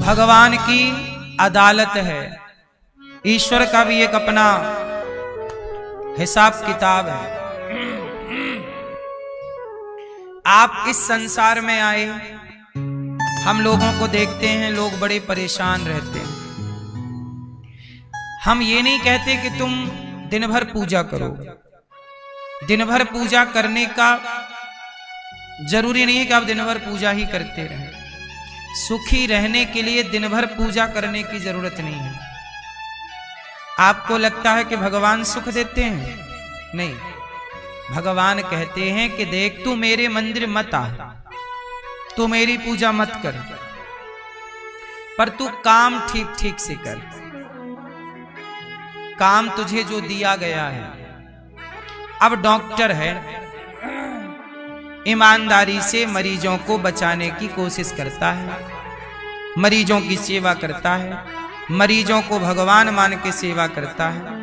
भगवान की अदालत है, ईश्वर का भी एक अपना हिसाब किताब है। आप इस संसार में आए, हम लोगों को देखते हैं, लोग बड़े परेशान रहते हैं। हम ये नहीं कहते कि तुम दिन भर पूजा करो, दिन भर पूजा करने का जरूरी नहीं है कि आप दिन भर पूजा ही करते रहें। सुखी रहने के लिए दिन भर पूजा करने की जरूरत नहीं है। आपको लगता है कि भगवान सुख देते हैं? नहीं, भगवान कहते हैं कि देख तू मेरे मंदिर मत आ, तू मेरी पूजा मत कर, पर तू काम ठीक ठीक से कर। काम तुझे जो दिया गया है, अब डॉक्टर है, ईमानदारी से मरीजों को बचाने की कोशिश करता है, मरीजों की सेवा करता है, मरीजों को भगवान मान के सेवा करता है।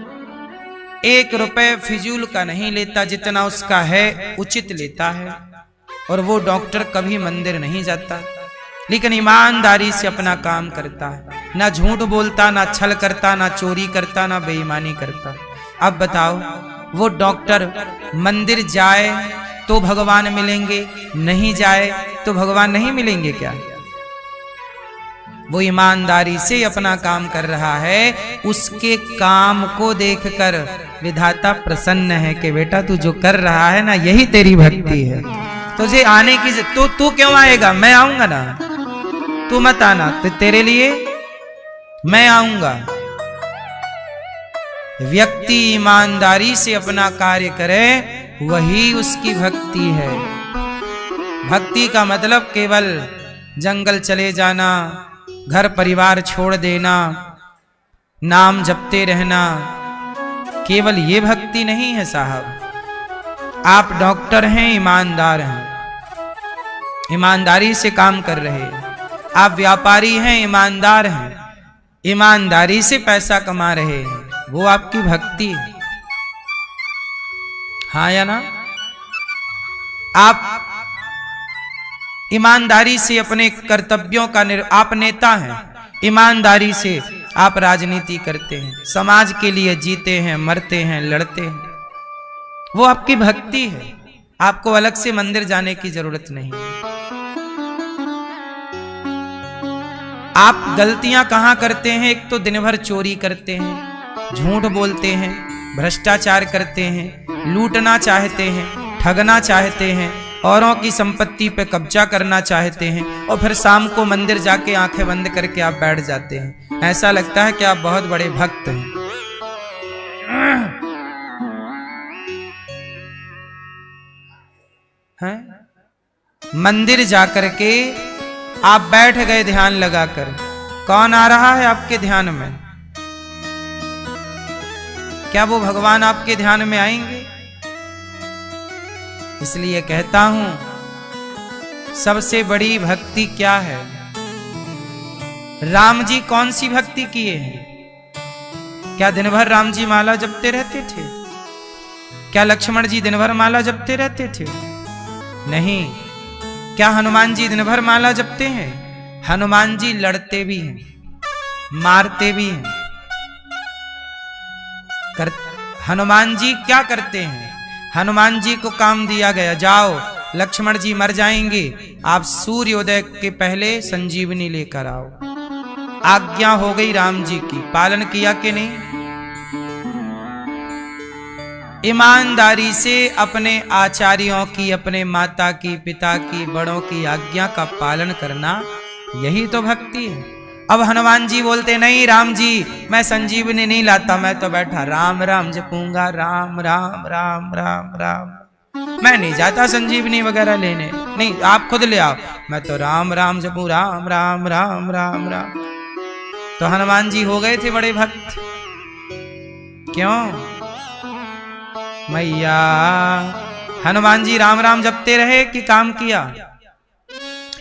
1 रुपए फिजूल का नहीं लेता, जितना उसका है उचित लेता है। और वो डॉक्टर कभी मंदिर नहीं जाता, लेकिन ईमानदारी से अपना काम करता है, ना झूठ बोलता, ना छल करता, ना चोरी करता, ना बेईमानी करता। अब बताओ, वो डॉक्टर मंदिर जाए तो भगवान मिलेंगे, नहीं जाए तो भगवान नहीं मिलेंगे क्या? वो ईमानदारी से अपना काम कर रहा है, उसके काम को देखकर विधाता प्रसन्न है कि बेटा तू जो कर रहा है ना, यही तेरी भक्ति है। तुझे आने की तू क्यों आएगा? मैं आऊंगा ना, तू मत आना, तो तेरे लिए मैं आऊंगा। व्यक्ति ईमानदारी से अपना कार्य करे, वही उसकी भक्ति है। भक्ति का मतलब केवल जंगल चले जाना, घर परिवार छोड़ देना, नाम जपते रहना, केवल ये भक्ति नहीं है साहब। आप डॉक्टर हैं, ईमानदार हैं, ईमानदारी से काम कर रहे हैं। आप व्यापारी हैं, ईमानदार हैं, ईमानदारी से पैसा कमा रहे हैं, वो आपकी भक्ति है। हाँ या ना? आप ईमानदारी से अपने कर्तव्यों का आप नेता हैं, ईमानदारी से आप राजनीति करते हैं, समाज के लिए जीते हैं, मरते हैं, लड़ते हैं, वो आपकी भक्ति है। आपको अलग से मंदिर जाने की जरूरत नहीं। आप गलतियां कहां करते हैं? एक तो दिन भर चोरी करते हैं, झूठ बोलते हैं, भ्रष्टाचार करते हैं, लूटना चाहते हैं, ठगना चाहते हैं, औरों की संपत्ति पे कब्जा करना चाहते हैं, और फिर शाम को मंदिर जाके आंखें बंद करके आप बैठ जाते हैं। ऐसा लगता है कि आप बहुत बड़े भक्त हैं। मंदिर जाकर के आप बैठ गए ध्यान लगाकर, कौन आ रहा है आपके ध्यान में? क्या वो भगवान आपके ध्यान में आएंगे? इसलिए कहता हूं, सबसे बड़ी भक्ति क्या है? राम जी कौन सी भक्ति किए हैं? क्या दिन भर राम जी माला जपते रहते थे? क्या लक्ष्मण जी दिन भर माला जपते रहते थे? नहीं। क्या हनुमान जी दिन भर माला जपते हैं? हनुमान जी लड़ते भी हैं, मारते भी हैं। हनुमान जी क्या करते हैं? हनुमान जी को काम दिया गया, जाओ लक्ष्मण जी मर जाएंगे, आप सूर्योदय के पहले संजीवनी लेकर आओ। आज्ञा हो गई राम जी की, पालन किया कि नहीं? ईमानदारी से अपने आचार्यों की, अपने माता की, पिता की, बड़ों की आज्ञा का पालन करना, यही तो भक्ति है। अब हनुमान जी बोलते नहीं राम जी मैं संजीवनी नहीं लाता, मैं तो बैठा राम राम जपूंगा, राम राम राम राम राम, मैं नहीं जाता संजीवनी वगैरह लेने। नहीं, आप खुद ले आओ, मैं तो राम राम जपू, राम राम राम राम राम। तो हनुमान जी हो गए थे बड़े भक्त। क्यों? मैया हनुमान जी राम राम जपते रहे कि काम किया?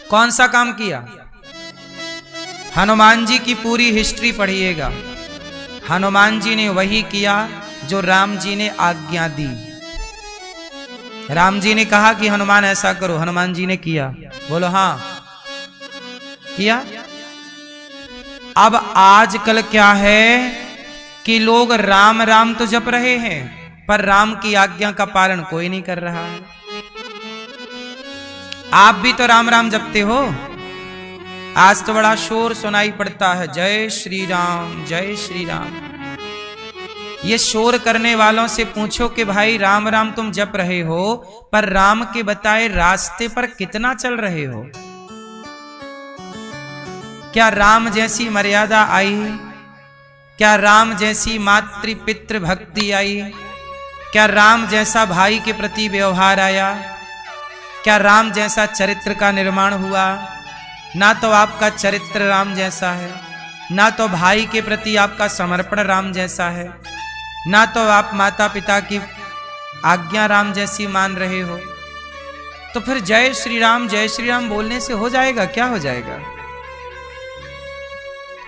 कौन सा काम किया? हनुमान जी की पूरी हिस्ट्री पढ़िएगा। हनुमान जी ने वही किया जो राम जी ने आज्ञा दी। राम जी ने कहा कि हनुमान ऐसा करो, हनुमान जी ने किया। बोलो हाँ, किया। अब आजकल क्या है कि लोग राम राम तो जप रहे हैं, पर राम की आज्ञा का पालन कोई नहीं कर रहा है। आप भी तो राम राम जपते हो। आज तो बड़ा शोर सुनाई पड़ता है, जय श्री राम जय श्री राम। ये शोर करने वालों से पूछो कि भाई राम राम तुम जप रहे हो, पर राम के बताए रास्ते पर कितना चल रहे हो? क्या राम जैसी मर्यादा आई? क्या राम जैसी मातृ पितृ भक्ति आई? क्या राम जैसा भाई के प्रति व्यवहार आया? क्या राम जैसा चरित्र का निर्माण हुआ? ना तो आपका चरित्र राम जैसा है, ना तो भाई के प्रति आपका समर्पण राम जैसा है, ना तो आप माता पिता की आज्ञा राम जैसी मान रहे हो। तो फिर जय श्री राम बोलने से हो जाएगा? क्या हो जाएगा?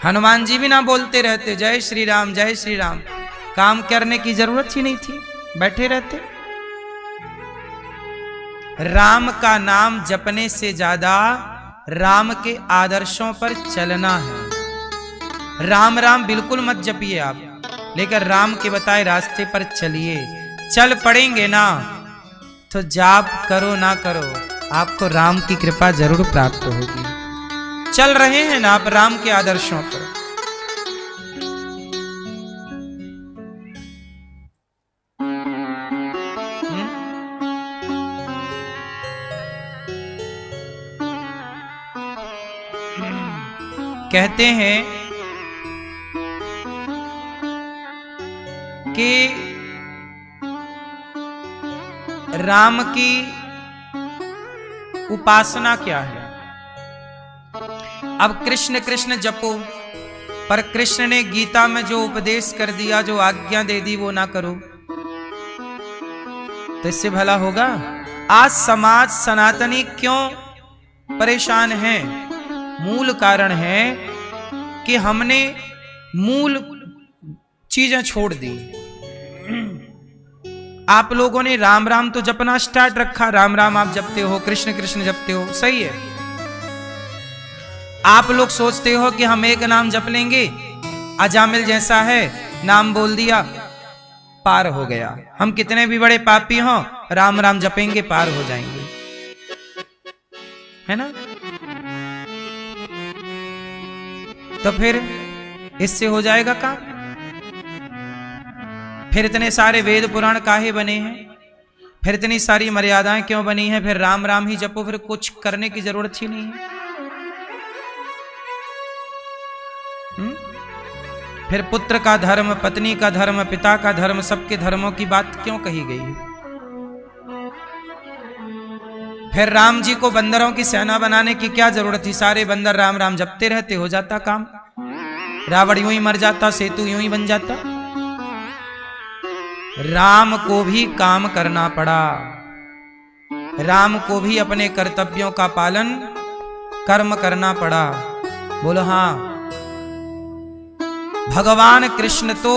हनुमान जी भी ना बोलते रहते जय श्री राम, काम करने की जरूरत ही नहीं थी, बैठे रहते। राम का नाम जपने से ज्यादा राम के आदर्शों पर चलना है। राम राम बिल्कुल मत जपिए आप, लेकिन राम के बताए रास्ते पर चलिए। चल पड़ेंगे ना तो जाप करो ना करो, आपको राम की कृपा जरूर प्राप्त होगी। चल रहे हैं ना आप राम के आदर्शों पर। कहते हैं कि राम की उपासना क्या है। अब कृष्ण कृष्ण जपो, पर कृष्ण ने गीता में जो उपदेश कर दिया, जो आज्ञा दे दी, वो ना करो तो इससे भला होगा? आज समाज सनातनी क्यों परेशान है? मूल कारण है कि हमने मूल चीजें छोड़ दी। आप लोगों ने राम राम तो जपना स्टार्ट रखा, राम राम आप जपते हो, कृष्ण कृष्ण जपते हो, सही है। आप लोग सोचते हो कि हम एक नाम जप लेंगे, अजामिल जैसा है, नाम बोल दिया, पार हो गया। हम कितने भी बड़े पापी हों, राम राम जपेंगे, पार हो जाएंगे, है ना? तो फिर इससे हो जाएगा काम? फिर इतने सारे वेद पुराण काहे बने हैं? फिर इतनी सारी मर्यादाएं क्यों बनी हैं? फिर राम राम ही जपो, फिर कुछ करने की जरूरत ही नहीं है। फिर पुत्र का धर्म, पत्नी का धर्म, पिता का धर्म, सबके धर्मों की बात क्यों कही गई? फिर राम जी को बंदरों की सेना बनाने की क्या जरूरत थी? सारे बंदर राम राम जपते रहते, हो जाता काम। रावण यूं ही मर जाता, सेतु यूं ही बन जाता। राम को भी काम करना पड़ा, राम को भी अपने कर्तव्यों का पालन, कर्म करना पड़ा। बोलो हाँ। भगवान कृष्ण तो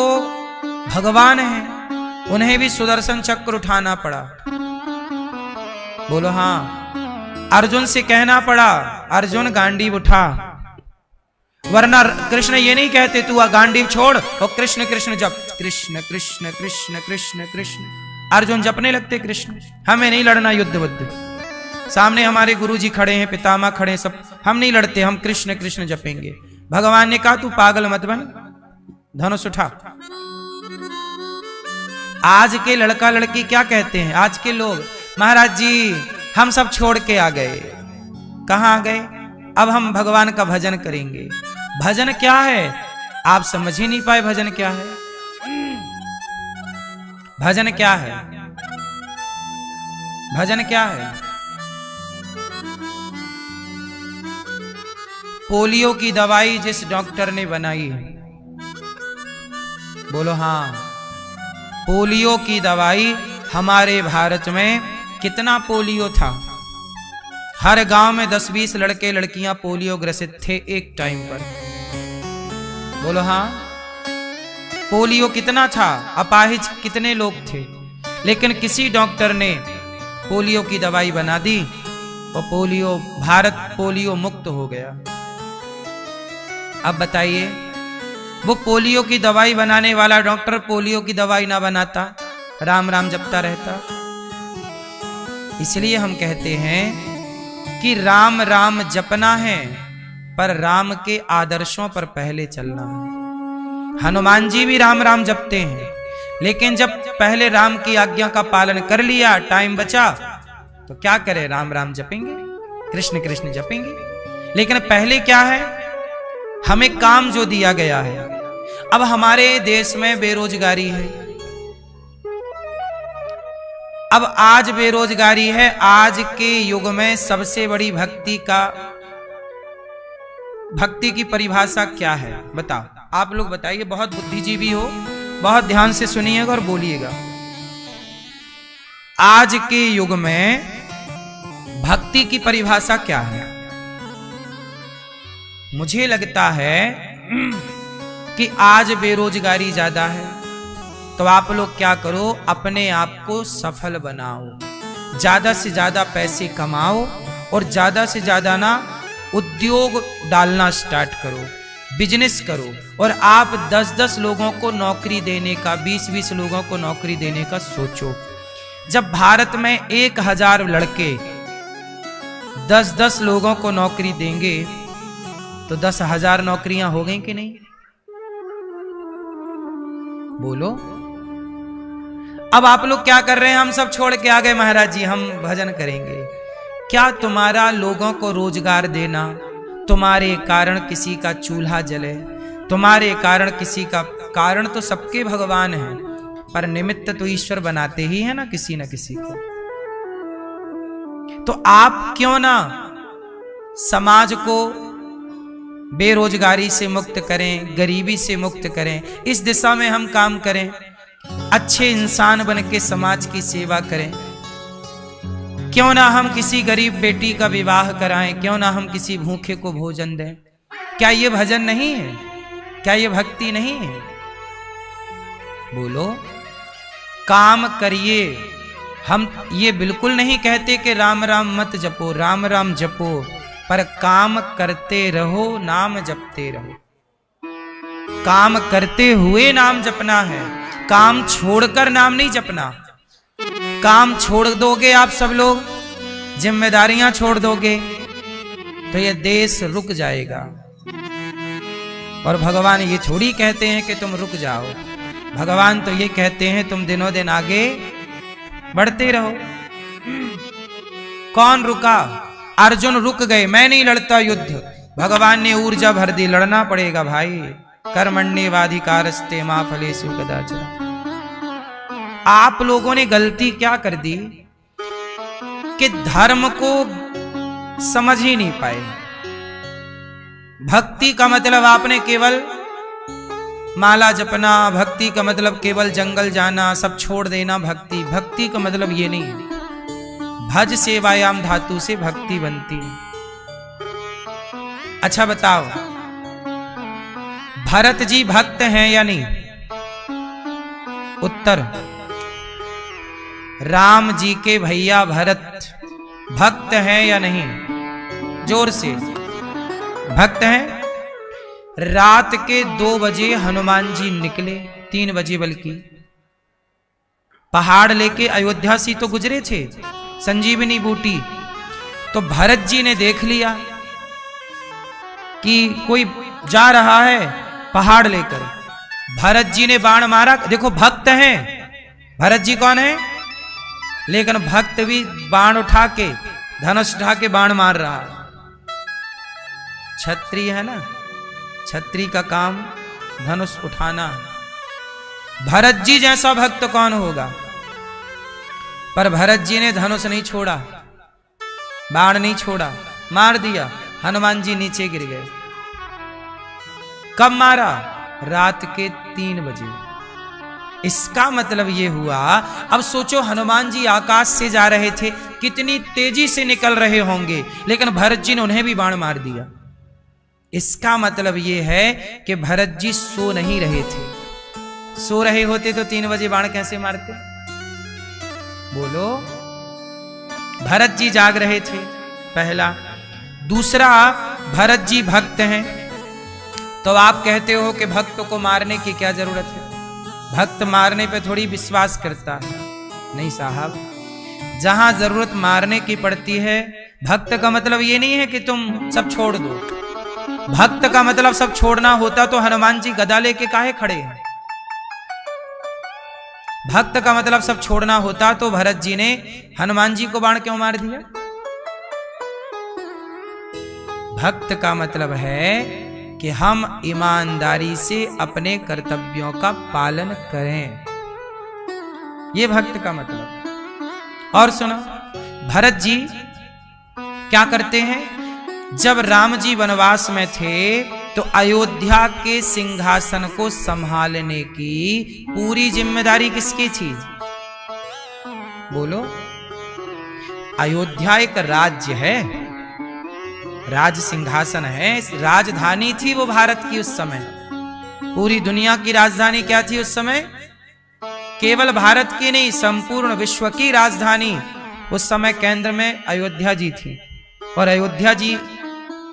भगवान हैं, उन्हें भी सुदर्शन चक्र उठाना पड़ा। बोलो हाँ। अर्जुन से कहना पड़ा, अर्जुन गांडीव उठा, वरना कृष्ण ये नहीं कहते तू गांडीव छोड़ और कृष्ण कृष्ण जप, कृष्ण कृष्ण कृष्ण कृष्ण कृष्ण। अर्जुन जपने लगते कृष्ण। हमें नहीं लड़ना युद्ध बुद्ध, सामने हमारे गुरुजी खड़े हैं, पितामह खड़े हैं, सब, हम नहीं लड़ते, हम कृष्ण कृष्ण जपेंगे। भगवान ने कहा तू पागल मत बन, धनुष उठा। आज के लड़का लड़की क्या कहते हैं? आज के लोग, महाराज जी हम सब छोड़ के आ गए। कहां आ गए? अब हम भगवान का भजन करेंगे। भजन क्या है? आप समझ ही नहीं पाए भजन क्या है। भजन क्या है? भजन क्या है? पोलियो की दवाई जिस डॉक्टर ने बनाई, बोलो हाँ। पोलियो की दवाई, हमारे भारत में कितना पोलियो था? हर गांव में 10-20 लड़के लड़कियां पोलियो ग्रसित थे एक टाइम पर। बोलो हाँ। पोलियो कितना था? अपाहिज कितने लोग थे? लेकिन किसी डॉक्टर ने पोलियो की दवाई बना दी और भारत पोलियो मुक्त हो गया। अब बताइए, वो पोलियो की दवाई बनाने वाला डॉक्टर पोलियो की दवाई ना बनाता, राम राम जपता रहता। इसलिए हम कहते हैं कि राम राम जपना है, पर राम के आदर्शों पर पहले चलना है। हनुमान जी भी राम राम जपते हैं, लेकिन जब पहले राम की आज्ञा का पालन कर लिया, टाइम बचा, तो क्या करें, राम राम जपेंगे, कृष्ण कृष्ण जपेंगे। लेकिन पहले क्या है, हमें काम जो दिया गया है। अब हमारे देश में बेरोजगारी है, अब आज बेरोजगारी है। आज के युग में सबसे बड़ी भक्ति की परिभाषा क्या है, बताओ, आप लोग बताइए। बहुत बुद्धिजीवी हो, बहुत ध्यान से सुनिएगा और बोलिएगा। आज के युग में भक्ति की परिभाषा क्या है? मुझे लगता है कि आज बेरोजगारी ज्यादा है, तो आप लोग क्या करो, अपने आप को सफल बनाओ, ज्यादा से ज्यादा पैसे कमाओ और ज्यादा से ज्यादा ना उद्योग डालना स्टार्ट करो, बिजनेस करो। और आप 10-10 लोगों को नौकरी देने का, 20-20 लोगों को नौकरी देने का सोचो। जब भारत में 1000 लड़के 10-10 लोगों को नौकरी देंगे, तो 10,000 नौकरियां हो गई कि नहीं? बोलो। अब आप लोग क्या कर रहे हैं, हम सब छोड़ के आ गए, महाराज जी हम भजन करेंगे। क्या तुम्हारा लोगों को रोजगार देना, तुम्हारे कारण किसी का चूल्हा जले, तुम्हारे कारण किसी का, कारण तो सबके भगवान हैं, पर निमित्त तो ईश्वर बनाते ही है ना किसी को। तो आप क्यों ना समाज को बेरोजगारी से मुक्त करें, गरीबी से मुक्त करें, इस दिशा में हम काम करें, अच्छे इंसान बन के समाज की सेवा करें। क्यों ना हम किसी गरीब बेटी का विवाह कराएं, क्यों ना हम किसी भूखे को भोजन दें। क्या ये भजन नहीं है? क्या ये भक्ति नहीं है? बोलो। काम करिए। हम ये बिल्कुल नहीं कहते कि राम राम मत जपो, राम राम जपो, पर काम करते रहो, नाम जपते रहो। काम करते हुए नाम जपना है, काम छोड़कर नाम नहीं जपना। काम छोड़ दोगे आप सब लोग, जिम्मेदारियां छोड़ दोगे, तो ये देश रुक जाएगा। और भगवान ये थोड़ी कहते हैं कि तुम रुक जाओ, भगवान तो ये कहते हैं तुम दिनों दिन आगे बढ़ते रहो। कौन रुका? अर्जुन रुक गए, मैं नहीं लड़ता युद्ध, भगवान ने ऊर्जा भर दी, लड़ना पड़ेगा भाई। कर्मण्येवाधिकारस्ते मा फलेषु कदाचन। आप लोगों ने गलती क्या कर दी कि धर्म को समझ ही नहीं पाए। भक्ति का मतलब आपने केवल माला जपना, भक्ति का मतलब केवल जंगल जाना, सब छोड़ देना। भक्ति का मतलब ये नहीं है। भज सेवायाम धातु से भक्ति बनती है। अच्छा बताओ, भरत जी भक्त हैं या नहीं? उत्तर। राम जी के भैया भरत भक्त हैं या नहीं? जोर से। भक्त हैं। रात के 2 बजे हनुमान जी निकले, 3 बजे बल्कि, पहाड़ लेके अयोध्या से तो गुजरे थे, संजीवनी बूटी। तो भरत जी ने देख लिया कि कोई जा रहा है पहाड़ लेकर। भरत जी ने बाण मारा। देखो भक्त हैं, भरत जी कौन है, लेकिन भक्त भी बाण उठा के, धनुष उठा के बाण मार रहा है। क्षत्रिय है ना, क्षत्रिय का काम धनुष उठाना है। भरत जी जैसा भक्त कौन होगा? पर भरत जी ने धनुष नहीं छोड़ा, बाण नहीं छोड़ा, मार दिया। हनुमान जी नीचे गिर गए। कब मारा? रात के 3 बजे। इसका मतलब ये हुआ, अब सोचो हनुमान जी आकाश से जा रहे थे, कितनी तेजी से निकल रहे होंगे, लेकिन भरत जी ने उन्हें भी बाण मार दिया। इसका मतलब ये है कि भरत जी सो नहीं रहे थे। सो रहे होते तो 3 बजे बाण कैसे मारते? बोलो। भरत जी जाग रहे थे, पहला। दूसरा, भरत जी भक्त हैं, तो आप कहते हो कि भक्त को मारने की क्या जरूरत है, भक्त मारने पे थोड़ी विश्वास करता है। नहीं साहब, जहां जरूरत मारने की पड़ती है, भक्त का मतलब ये नहीं है कि तुम सब छोड़ दो। भक्त का मतलब सब छोड़ना होता तो हनुमान जी गदा लेके काहे खड़े हैं। भक्त का मतलब सब छोड़ना होता तो भरत जी ने हनुमान जी को बाण क्यों मार दिया। भक्त का मतलब है कि हम ईमानदारी से अपने कर्तव्यों का पालन करें, ये भक्त का मतलब है। और सुनो, भरत जी क्या करते हैं, जब राम जी वनवास में थे तो अयोध्या के सिंहासन को संभालने की पूरी जिम्मेदारी किसकी थी, बोलो। अयोध्या एक राज्य है, राज सिंहासन है, राजधानी थी वो भारत की उस समय। पूरी दुनिया की राजधानी क्या थी उस समय, केवल भारत की नहीं, संपूर्ण विश्व की राजधानी उस समय केंद्र में अयोध्या जी थी। और अयोध्या जी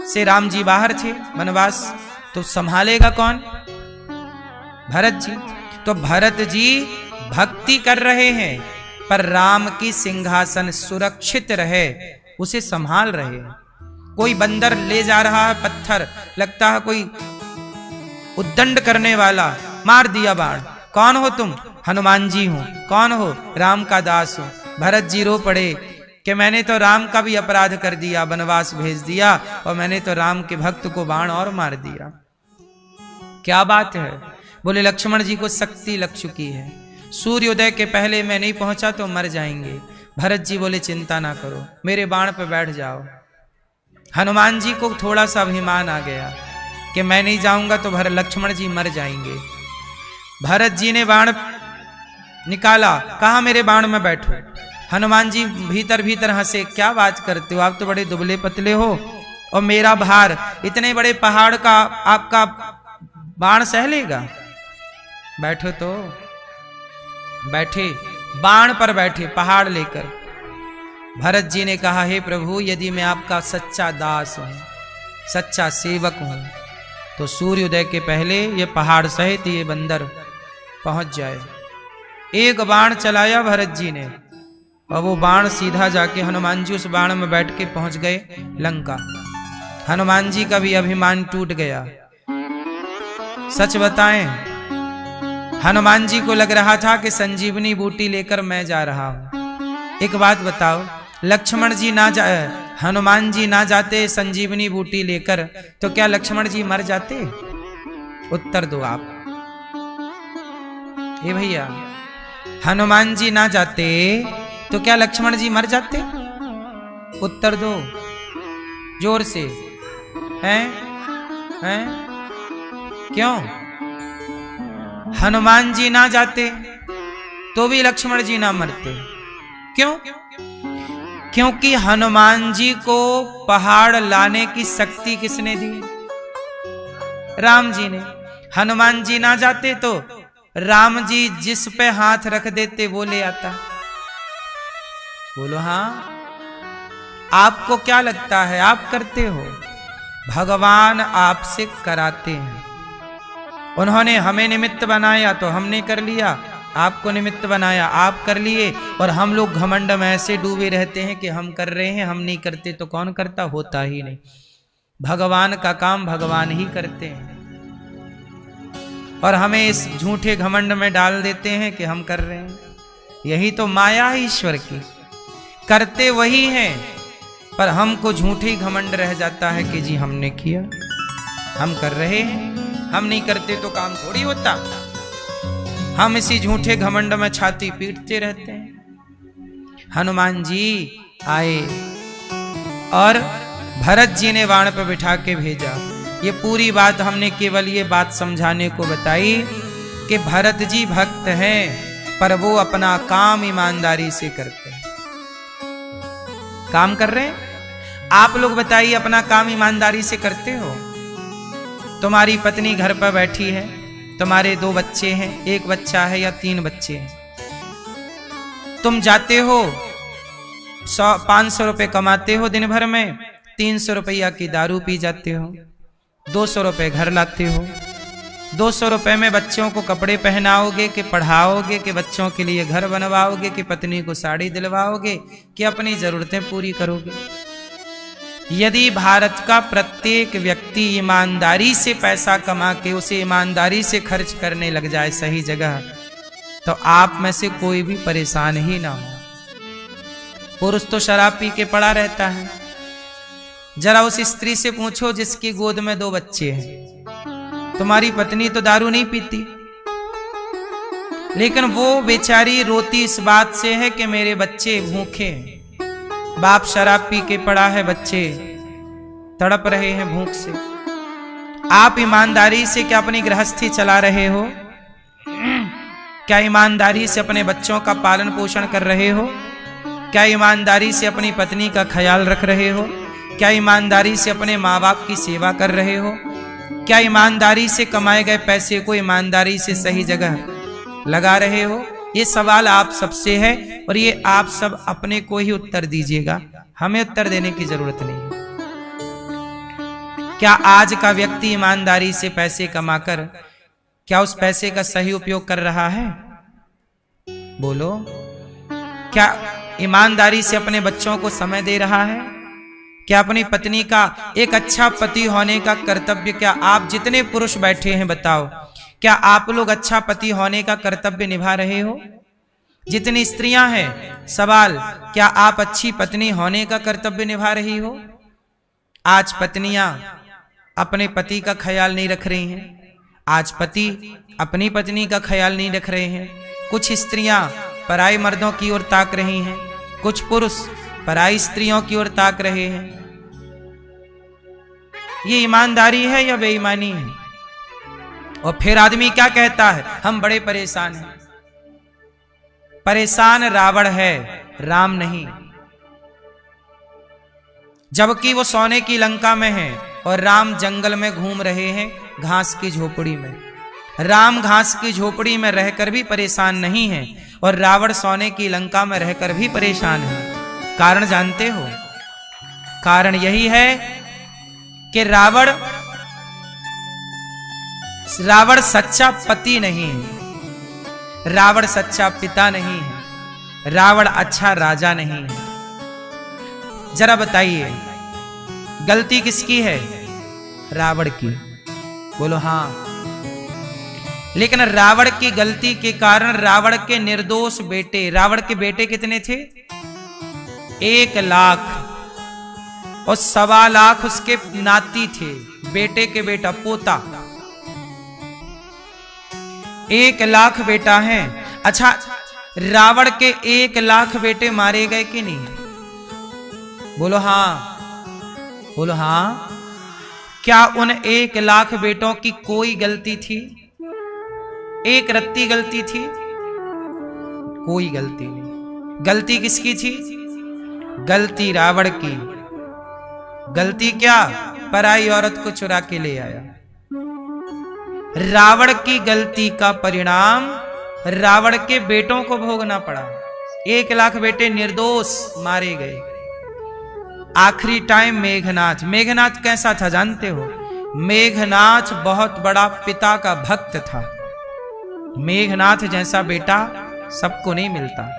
से राम जी बाहर थे वनवास, तो संभालेगा कौन, भरत जी। तो भरत जी भक्ति कर रहे हैं, पर राम की सिंहासन सुरक्षित रहे उसे संभाल रहे हैं। कोई बंदर ले जा रहा है पत्थर, लगता है कोई उद्दंड करने वाला, मार दिया बाण, कौन हो तुम, हनुमान जी हूं। कौन हो, राम का दास हो। भरत जी रो पड़े कि मैंने तो राम का भी अपराध कर दिया, वनवास भेज दिया, और मैंने तो राम के भक्त को बाण और मार दिया। क्या बात है। बोले लक्ष्मण जी को शक्ति लग चुकी है, सूर्योदय के पहले मैं नहीं पहुंचा तो मर जाएंगे। भरत जी बोले चिंता ना करो, मेरे बाण पे बैठ जाओ। हनुमान जी को थोड़ा सा अभिमान आ गया कि मैं नहीं जाऊंगा तो लक्ष्मण जी मर जाएंगे। भरत जी ने बाण निकाला, कहा मेरे बाण में बैठो। हनुमान जी भीतर भीतर हंसे, क्या बात करते हो, आप तो बड़े दुबले पतले हो और मेरा भार इतने बड़े पहाड़ का आपका बाण सह लेगा। बैठो तो बैठे, बाण पर बैठे पहाड़ लेकर। भरत जी ने कहा, हे प्रभु, यदि मैं आपका सच्चा दास हूं, सच्चा सेवक हूं, तो सूर्योदय के पहले ये पहाड़ सहित ये बंदर पहुंच जाए। एक बाण चलाया भरत जी ने, और वो बाण सीधा जाके हनुमान जी उस बाण में बैठ के पहुंच गए लंका। हनुमान जी का भी अभिमान टूट गया। सच बताएं, हनुमान जी को लग रहा था कि संजीवनी बूटी लेकर मैं जा रहा हूं। एक बात बताओ, लक्ष्मण जी ना जा, हनुमान जी ना जाते संजीवनी बूटी लेकर, तो क्या लक्ष्मण जी मर जाते? उत्तर दो आप। ये भैया, हनुमान जी ना जाते तो क्या लक्ष्मण जी मर जाते? उत्तर दो जोर से। हैं? क्यों? हनुमान जी ना जाते तो भी लक्ष्मण जी ना मरते। क्यों? क्योंकि हनुमान जी को पहाड़ लाने की शक्ति किसने दी? राम जी ने। हनुमान जी ना जाते तो राम जी जिस पे हाथ रख देते वो ले आता। बोलो हाँ। आपको क्या लगता है आप करते हो? भगवान आपसे कराते हैं। उन्होंने हमें निमित्त बनाया तो हमने कर लिया, आपको निमित्त बनाया आप कर लिए, और हम लोग घमंड में ऐसे डूबे रहते हैं कि हम कर रहे हैं, हम नहीं करते तो कौन करता? होता ही नहीं। भगवान का काम भगवान ही करते हैं, और हमें इस झूठे घमंड में डाल देते हैं कि हम कर रहे हैं। यही तो माया है ईश्वर की, करते वही हैं, पर हमको झूठे घमंड रह जाता है कि जी हमने किया, हम कर रहे हैं, हम नहीं करते तो काम थोड़ी होता। हम इसी झूठे घमंड में छाती पीटते रहते हैं। हनुमान जी आए और भरत जी ने बाण पर बिठा के भेजा। ये पूरी बात हमने केवल ये बात समझाने को बताई कि भरत जी भक्त हैं, पर वो अपना काम ईमानदारी से करते हैं। काम कर रहे हैं आप लोग, बताइए अपना काम ईमानदारी से करते हो? तुम्हारी पत्नी घर पर बैठी है, तुम्हारे 2 बच्चे हैं, 1 बच्चा है या 3 बच्चे हैं, तुम जाते हो 500 रुपए कमाते हो दिन भर में, 300 रुपया की दारू पी जाते हो, 200 रुपए घर लाते हो, 200 रुपए में बच्चों को कपड़े पहनाओगे कि पढ़ाओगे, कि बच्चों के लिए घर बनवाओगे, कि पत्नी को साड़ी दिलवाओगे, कि अपनी जरूरतें पूरी करोगे। यदि भारत का प्रत्येक व्यक्ति ईमानदारी से पैसा कमा के उसे ईमानदारी से खर्च करने लग जाए सही जगह, तो आप में से कोई भी परेशान ही ना हो। पुरुष तो शराब पी के पड़ा रहता है। जरा उस स्त्री से पूछो जिसकी गोद में 2 बच्चे हैं, तुम्हारी पत्नी तो दारू नहीं पीती, लेकिन वो बेचारी रोती इस बात से है कि मेरे बच्चे भूखे हैं। बाप शराब पी के पड़ा है, बच्चे तड़प रहे हैं भूख से। आप ईमानदारी से क्या अपनी गृहस्थी चला रहे हो? क्या ईमानदारी से अपने बच्चों का पालन पोषण कर रहे हो? क्या ईमानदारी से अपनी पत्नी का ख्याल रख रहे हो? क्या ईमानदारी से अपने माँ बाप की सेवा कर रहे हो? क्या ईमानदारी से कमाए गए पैसे को ईमानदारी से सही जगह लगा रहे हो? ये सवाल आप सबसे है और ये आप सब अपने को ही उत्तर दीजिएगा, हमें उत्तर देने की जरूरत नहीं है। क्या आज का व्यक्ति ईमानदारी से पैसे कमाकर क्या उस पैसे का सही उपयोग कर रहा है? बोलो। क्या ईमानदारी से अपने बच्चों को समय दे रहा है? क्या अपनी पत्नी का एक अच्छा पति होने का कर्तव्य, क्या आप जितने पुरुष बैठे हैं बताओ, क्या आप लोग अच्छा पति होने का कर्तव्य निभा रहे हो? जितनी स्त्रियां हैं सवाल, क्या आप अच्छी पत्नी होने का कर्तव्य निभा रही हो? आज पत्नियां अपने पति का ख्याल नहीं रख रही हैं, आज पति अपनी पत्नी का ख्याल नहीं रख रहे हैं। कुछ स्त्रियां पराई मर्दों की ओर ताक रही हैं, कुछ पुरुष पराई स्त्रियों की ओर ताक रहे हैं। ये ईमानदारी है या बेईमानी है? और फिर आदमी क्या कहता है, हम बड़े परेशान हैं। परेशान रावण है, राम नहीं। जबकि वो सोने की लंका में है और राम जंगल में घूम रहे हैं घास की झोपड़ी में। राम घास की झोपड़ी में रहकर भी परेशान नहीं है और रावण सोने की लंका में रहकर भी परेशान है। कारण जानते हो? कारण यही है कि रावण सच्चा पति नहीं है, रावण सच्चा पिता नहीं है, रावण अच्छा राजा नहीं है। जरा बताइए गलती किसकी है? रावण की। बोलो हाँ। लेकिन रावण की गलती के कारण रावण के निर्दोष बेटे, रावण के बेटे कितने थे? 1 लाख और 1.25 लाख उसके नाती थे, बेटे के बेटा, पोता। 1 लाख बेटा है। अच्छा, रावण के 1 लाख बेटे मारे गए कि नहीं? बोलो हाँ, बोलो हाँ। क्या उन 1 लाख बेटों की कोई गलती थी? एक रत्ती गलती थी? कोई गलती नहीं। गलती किसकी थी? गलती रावण की। गलती क्या? पराई औरत को चुरा के ले आया। रावण की गलती का परिणाम रावण के बेटों को भोगना पड़ा। 1 लाख बेटे निर्दोष मारे गए। आखिरी टाइम मेघनाथ। मेघनाथ कैसा था जानते हो? मेघनाथ बहुत बड़ा पिता का भक्त था। मेघनाथ जैसा बेटा सबको नहीं मिलता।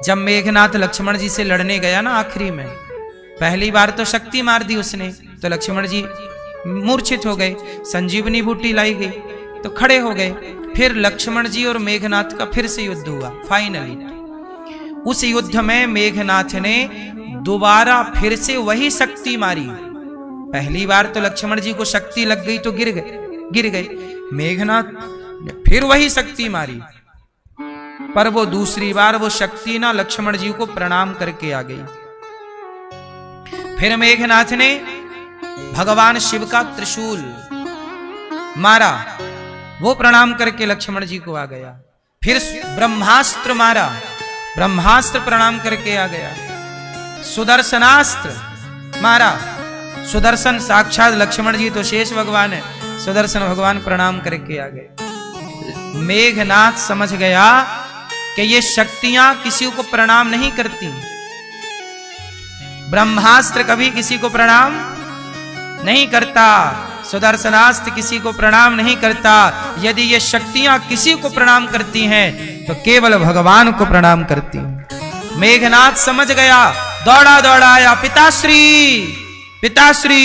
जब मेघनाथ लक्ष्मण जी से लड़ने गया ना आखिरी में, पहली बार तो शक्ति मार दी उसने, तो लक्ष्मण जी मूर्छित हो गए। संजीवनी बूटी लाई गई तो खड़े हो गए। फिर लक्ष्मण जी और मेघनाथ का फिर से युद्ध हुआ। फाइनली उस युद्ध में मेघनाथ ने दोबारा फिर से वही शक्ति मारी। पहली बार तो लक्ष्मण जी को शक्ति लग गई तो गिर गए। मेघनाथ ने फिर वही शक्ति मारी, पर वो दूसरी बार वो शक्ति ना लक्ष्मण जी को प्रणाम करके आ गई। फिर मेघनाथ ने भगवान शिव का त्रिशूल मारा, वो प्रणाम करके लक्ष्मण जी को आ गया। फिर ब्रह्मास्त्र मारा, ब्रह्मास्त्र प्रणाम करके आ गया। सुदर्शनास्त्र मारा, सुदर्शन साक्षात लक्ष्मण जी तो शेष भगवान है, सुदर्शन भगवान प्रणाम करके आ गए। मेघनाथ समझ गया कि ये शक्तियां किसी को प्रणाम नहीं करती। ब्रह्मास्त्र कभी किसी को प्रणाम नहीं करता, सुदर्शनास्त्र किसी को प्रणाम नहीं करता। यदि ये शक्तियां किसी को प्रणाम करती हैं तो केवल भगवान को प्रणाम करती हैं। मेघनाथ समझ गया, दौड़ा दौड़ा आया, पिताश्री पिताश्री।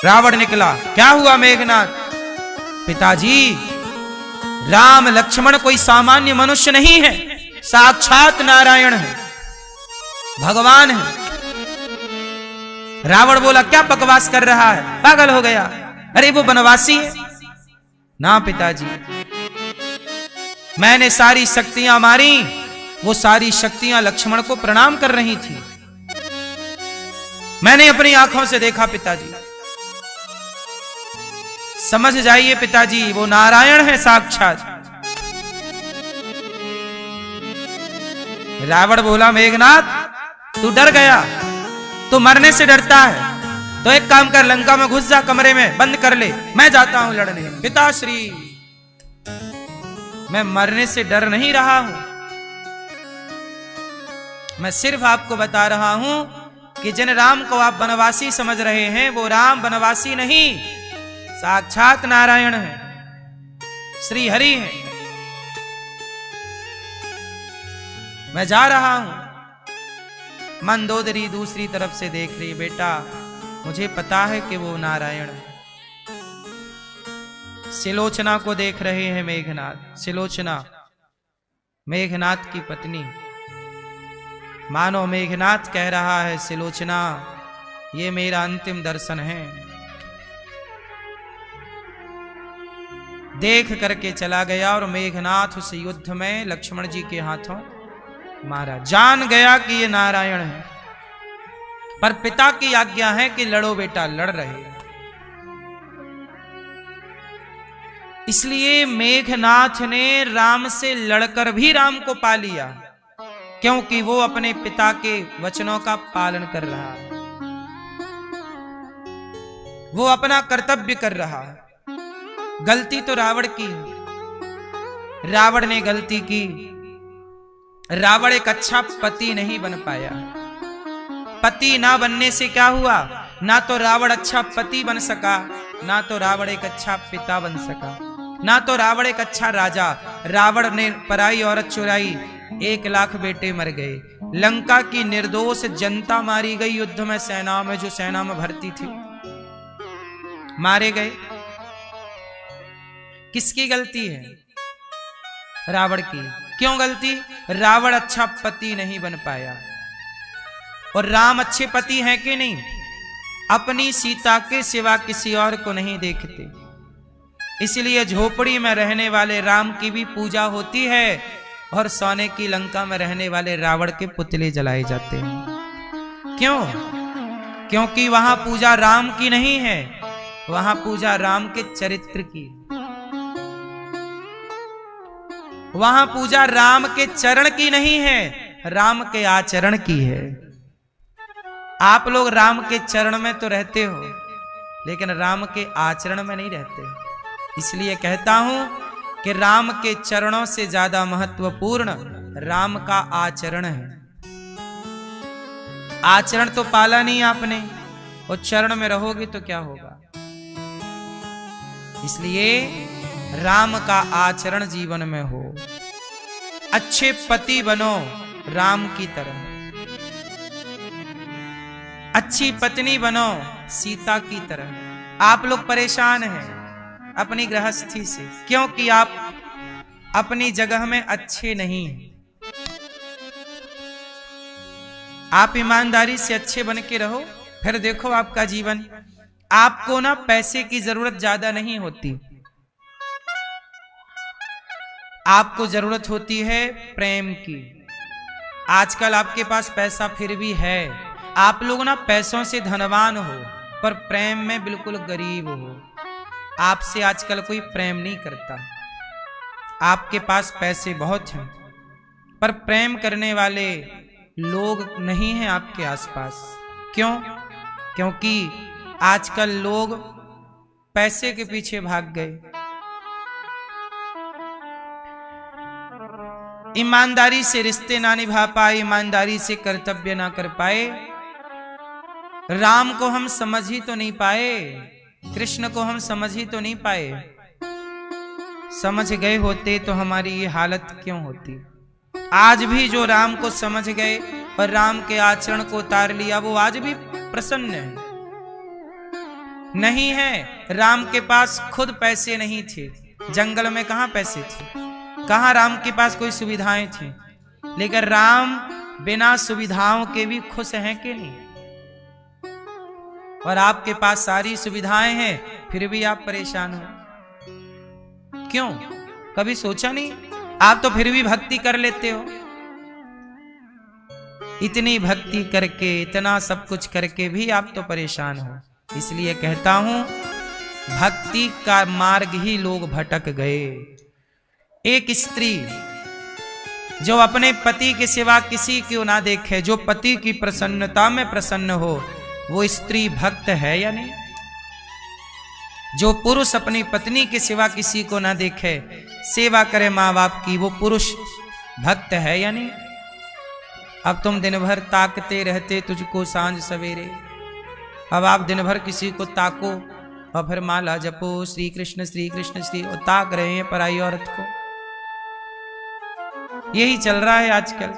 रावण निकला, क्या हुआ मेघनाथ? पिताजी, राम लक्ष्मण कोई सामान्य मनुष्य नहीं है, साक्षात नारायण है, भगवान है। रावण बोला, क्या बकवास कर रहा है, पागल हो गया? अरे वो वनवासी है ना पिताजी, मैंने सारी शक्तियां मारी, वो सारी शक्तियां लक्ष्मण को प्रणाम कर रही थी, मैंने अपनी आंखों से देखा पिताजी। समझ जाइए पिताजी, वो नारायण है साक्षात। रावण बोला, मेघनाथ तू डर गया, तू मरने से डरता है, तो एक काम कर, लंका में घुस जा, कमरे में बंद कर ले, मैं जाता हूं लड़ने। पिताश्री, मैं मरने से डर नहीं रहा हूं, मैं सिर्फ आपको बता रहा हूं कि जिन राम को आप वनवासी समझ रहे हैं वो राम वनवासी नहीं, साक्षात नारायण है, श्री हरि है। मैं जा रहा हूं। मंदोदरी दूसरी तरफ से देख रही, बेटा मुझे पता है कि वो नारायण है। सिलोचना को देख रहे हैं मेघनाथ, सिलोचना मेघनाथ की पत्नी। मानो मेघनाथ कह रहा है, सिलोचना ये मेरा अंतिम दर्शन है। देख करके चला गया और मेघनाथ उस युद्ध में लक्ष्मण जी के हाथों मारा। जान गया कि ये नारायण है, पर पिता की आज्ञा है कि लड़ो बेटा, लड़ रहे। इसलिए मेघनाथ ने राम से लड़कर भी राम को पा लिया, क्योंकि वो अपने पिता के वचनों का पालन कर रहा है, वो अपना कर्तव्य कर रहा है। गलती तो रावण की, रावण ने गलती की। रावण एक अच्छा पति नहीं बन पाया। पति ना बनने से क्या हुआ? ना तो रावण अच्छा पति बन सका, ना तो रावण एक अच्छा पिता बन सका, ना तो रावण एक अच्छा राजा। रावण ने पराई औरत चुराई, 1 लाख बेटे मर गए। लंका की निर्दोष जनता मारी गई युद्ध में, सेना में जो सेना में भर्ती थी मारे गए। किसकी गलती है? रावण की। क्यों गलती? रावण अच्छा पति नहीं बन पाया। और राम अच्छे पति हैं कि नहीं? अपनी सीता के सिवा किसी और को नहीं देखते, इसलिए झोपड़ी में रहने वाले राम की भी पूजा होती है और सोने की लंका में रहने वाले रावण के पुतले जलाए जाते हैं। क्यों? क्योंकि वहां पूजा राम की नहीं है, वहां पूजा राम के चरित्र की, वहां पूजा राम के चरण की नहीं है, राम के आचरण की है। आप लोग राम के चरण में तो रहते हो, लेकिन राम के आचरण में नहीं रहते। इसलिए कहता हूं कि राम के चरणों से ज्यादा महत्वपूर्ण राम का आचरण है। आचरण तो पाला नहीं आपने, और चरण में रहोगे तो क्या होगा? इसलिए राम का आचरण जीवन में हो। अच्छे पति बनो राम की तरह, अच्छी पत्नी बनो सीता की तरह। आप लोग परेशान हैं अपनी गृहस्थी से, क्योंकि आप अपनी जगह में अच्छे नहीं हैं। आप ईमानदारी से अच्छे बन के रहो, फिर देखो आपका जीवन। आपको ना पैसे की जरूरत ज्यादा नहीं होती, आपको जरूरत होती है प्रेम की। आजकल आपके पास पैसा फिर भी है, आप लोग ना पैसों से धनवान हो पर प्रेम में बिल्कुल गरीब हो। आपसे आजकल कोई प्रेम नहीं करता। आपके पास पैसे बहुत हैं पर प्रेम करने वाले लोग नहीं हैं आपके आसपास। क्यों? क्योंकि आजकल लोग पैसे के पीछे भाग गए, ईमानदारी से रिश्ते ना निभा पाए, ईमानदारी से कर्तव्य ना कर पाए, राम को हम समझ ही तो नहीं पाए, कृष्ण को हम समझ ही तो नहीं पाए। समझ गए होते तो हमारी ये हालत क्यों होती। आज भी जो राम को समझ गए और राम के आचरण को उतार लिया, वो आज भी प्रसन्न है। नहीं है, राम के पास खुद पैसे नहीं थे, जंगल में कहां पैसे थे, कहां राम के पास कोई सुविधाएं थी, लेकिन राम बिना सुविधाओं के भी खुश हैं कि नहीं। और आपके पास सारी सुविधाएं हैं फिर भी आप परेशान हो, क्यों? कभी सोचा नहीं? आप तो फिर भी भक्ति कर लेते हो। इतनी भक्ति करके, इतना सब कुछ करके भी आप तो परेशान हो। इसलिए कहता हूं, भक्ति का मार्ग ही लोग भटक गए। एक स्त्री जो अपने पति के सिवा किसी को ना देखे, जो पति की प्रसन्नता में प्रसन्न हो, वो स्त्री भक्त है या नहीं? जो पुरुष अपनी पत्नी के सिवा किसी को ना देखे, सेवा करे माँ बाप की, वो पुरुष भक्त है या नहीं? अब तुम दिन भर ताकते रहते तुझको सांझ सवेरे, अब आप दिन भर किसी को ताको और फिर माला जपो श्री कृष्ण श्री और ताक रहे हैं पराई औरत को। यही चल रहा है आजकल।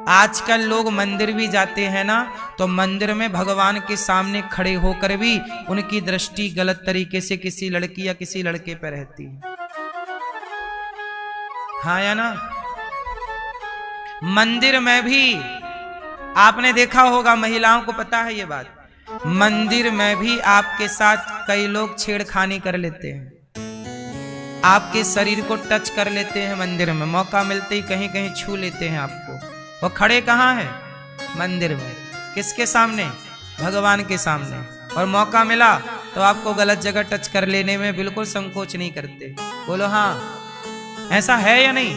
आजकल लोग मंदिर भी जाते हैं ना, तो मंदिर में भगवान के सामने खड़े होकर भी उनकी दृष्टि गलत तरीके से किसी लड़की या किसी लड़के पर रहती है। हाँ या ना? मंदिर में भी आपने देखा होगा, महिलाओं को पता है ये बात, मंदिर में भी आपके साथ कई लोग छेड़खानी कर लेते हैं, आपके शरीर को टच कर लेते हैं। मंदिर में मौका मिलते ही कहीं कहीं छू लेते हैं आपको। वो खड़े कहाँ हैं? मंदिर में। किसके सामने? भगवान के सामने। और मौका मिला तो आपको गलत जगह टच कर लेने में बिल्कुल संकोच नहीं करते। बोलो हाँ, ऐसा है या नहीं?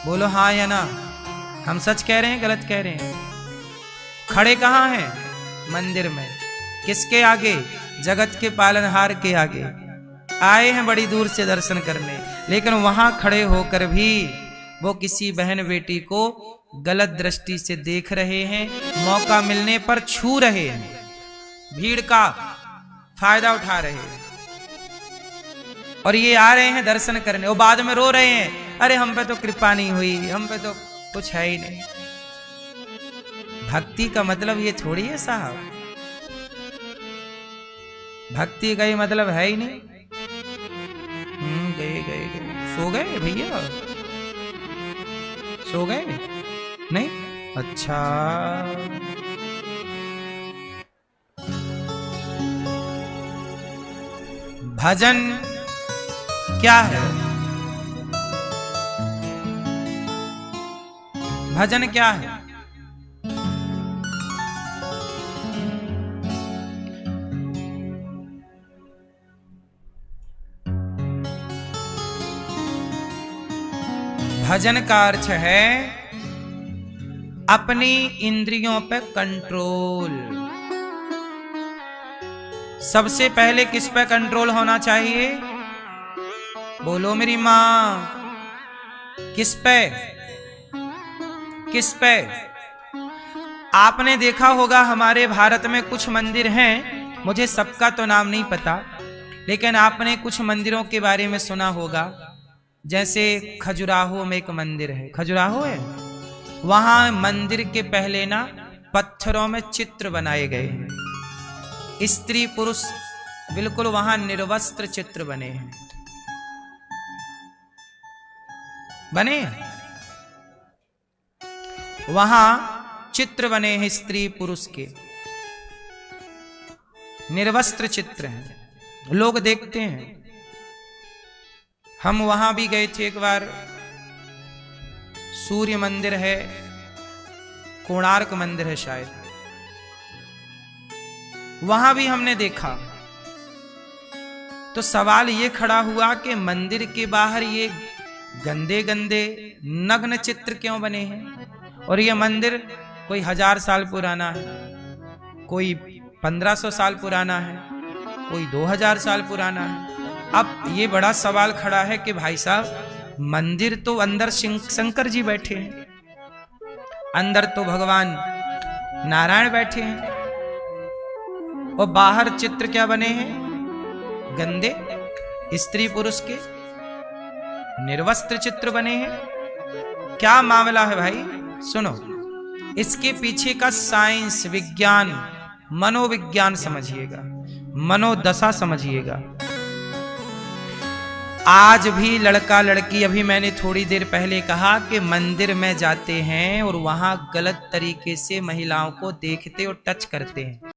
बोलो हाँ या ना। हम सच कह रहे हैं, गलत कह रहे हैं? खड़े कहाँ हैं? मंदिर में। किसके आगे? जगत के पालनहार के आगे। आए हैं बड़ी दूर से दर्शन करने, लेकिन वहां खड़े होकर भी वो किसी बहन बेटी को गलत दृष्टि से देख रहे हैं, मौका मिलने पर छू रहे हैं, भीड़ का फायदा उठा रहे हैं। और ये आ रहे हैं दर्शन करने, वो बाद में रो रहे हैं, अरे हम पे तो कृपा नहीं हुई, हम पे तो कुछ है ही नहीं। भक्ति का मतलब ये थोड़ी है साहब, भक्ति का ये मतलब है ही नहीं। गए सो गए भैया, सो गए नहीं? अच्छा, भजन क्या है? भजन क्या है? भजन का अर्थ है अपनी इंद्रियों पे कंट्रोल। सबसे पहले किस पे कंट्रोल होना चाहिए? बोलो मेरी मां, किस पे? किस पे? आपने देखा होगा हमारे भारत में कुछ मंदिर हैं, मुझे सबका तो नाम नहीं पता, लेकिन आपने कुछ मंदिरों के बारे में सुना होगा। जैसे खजुराहो में एक मंदिर है, खजुराहो है, वहां मंदिर के पहले ना पत्थरों में चित्र बनाए गए हैं, स्त्री पुरुष बिल्कुल वहां निर्वस्त्र चित्र बने हैं, बने वहां चित्र बने हैं स्त्री पुरुष के, निर्वस्त्र चित्र हैं, लोग देखते हैं। हम वहां भी गए थे एक बार, सूर्य मंदिर है, कोणार्क मंदिर है शायद, वहां भी हमने देखा। तो सवाल ये खड़ा हुआ कि मंदिर के बाहर ये गंदे गंदे नग्न चित्र क्यों बने हैं? और ये मंदिर कोई 1000 साल पुराना है, कोई 1500 साल पुराना है, कोई 2000 साल पुराना है। अब ये बड़ा सवाल खड़ा है कि भाई साहब, मंदिर तो अंदर शंकर जी बैठे हैं, अंदर तो भगवान नारायण बैठे हैं, और बाहर चित्र क्या बने हैं? गंदे स्त्री पुरुष के निर्वस्त्र चित्र बने हैं। क्या मामला है भाई? सुनो, इसके पीछे का साइंस, विज्ञान, मनोविज्ञान समझिएगा, मनोदशा समझिएगा। आज भी लड़का लड़की, अभी मैंने थोड़ी देर पहले कहा कि मंदिर में जाते हैं और वहां गलत तरीके से महिलाओं को देखते और टच करते हैं।